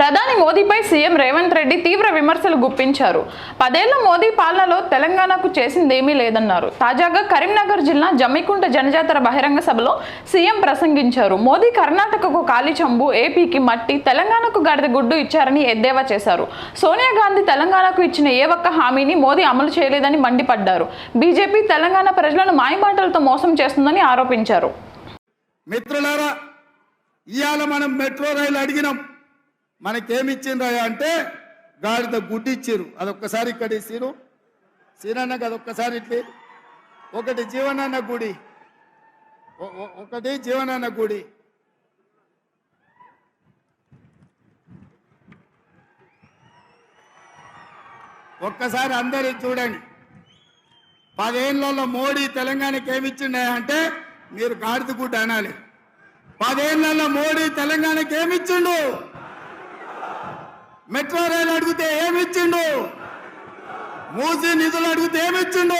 ప్రధాని మోదీపై సీఎం రేవంత్ రెడ్డి తీవ్ర విమర్శలు గుప్పించారు. 10 ఏళ్ల మోదీ పాలనలో తెలంగాణకు చేసిందేమీ లేదన్నారు. తాజాగా కరీంనగర్ జిల్లా జమ్మికుంట జనజాతర బహిరంగ సభలో సీఎం ప్రసంగించారు. మోదీ కర్ణాటకకు కాలి చంబు, ఏపీకి మట్టి, తెలంగాణకు గాడిద గుడ్డు ఇచ్చారని ఎద్దేవా చేశారు. సోనియా గాంధీ తెలంగాణకు ఇచ్చిన ఏ ఒక్క హామీని మోదీ అమలు చేయలేదని మండిపడ్డారు. బీజేపీ తెలంగాణ ప్రజలను మాయమాటలతో మోసం చేస్తుందని ఆరోపించారు. మిత్రులారా, ఇవాళ మనం మెట్రో రైలు అడిగినాం, మనకేమిచ్చిండ్రా అంటే గాడిద గుడ్డి ఇచ్చిరు. అదొక్కసారి ఇక్కడ ఇచ్చిరు. సీనన్నకు అదొక్కసారి ఇట్లే ఒకటి జీవనాన్న గుడి, ఒకటి జీవనాన్న గుడి. ఒక్కసారి అందరూ చూడండి. 10 ఏళ్లలో మోడీ తెలంగాణకి ఏమిచ్చిండే అంటే మీరు గాడిద గుడ్డ అనాలి. 10 ఏళ్లలో మోడీ తెలంగాణకి ఏమిచ్చిండు? మెట్రో రైలు అడిగితే ఏమిచ్చిండు? మూసీ నిధులు అడిగితే ఏమిచ్చిండు?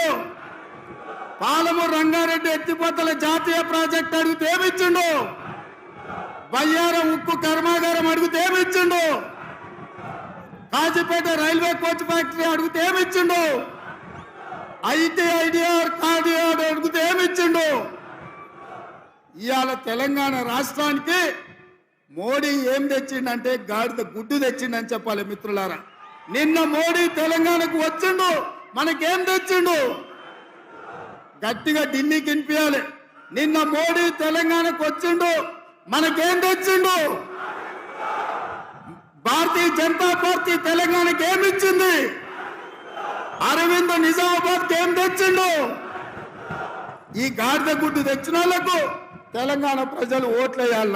పాలమూరు రంగారెడ్డి ఎత్తిపోతల జాతీయ ప్రాజెక్ట్ అడిగితే ఏమిచ్చిండు? బయ్యారం ఉక్కు కర్మాగారం అడిగితే ఏమిచ్చిండు? కాజీపేట రైల్వే కోచ్ ఫ్యాక్టరీ అడిగితే ఏమిచ్చిండు? ఐటీఐడిఆర్ కార్డిఆర్ అడిగితే ఏమిచ్చిండు? ఇవాళ తెలంగాణ రాష్ట్రానికి మోడీ ఏం తెచ్చిండంటే గాడిద గుడ్డు తెచ్చిండని చెప్పాలి. మిత్రులారా, నిన్న మోడీ తెలంగాణకు వచ్చిండు, మనకేం తెచ్చిండు? గట్టిగా ఢిల్లీకి వినిపించాలి. నిన్న మోడీ తెలంగాణకు వచ్చిండు, మనకేం తెచ్చిండు? భారతీయ జనతా పార్టీ తెలంగాణకి ఏమిచ్చింది? అరవింద్ నిజామాబాద్కి ఏం తెచ్చిండు? ఈ గాడిద గుడ్డు తెచ్చిన వాళ్ళకు తెలంగాణ ప్రజలు ఓట్లేయాలి.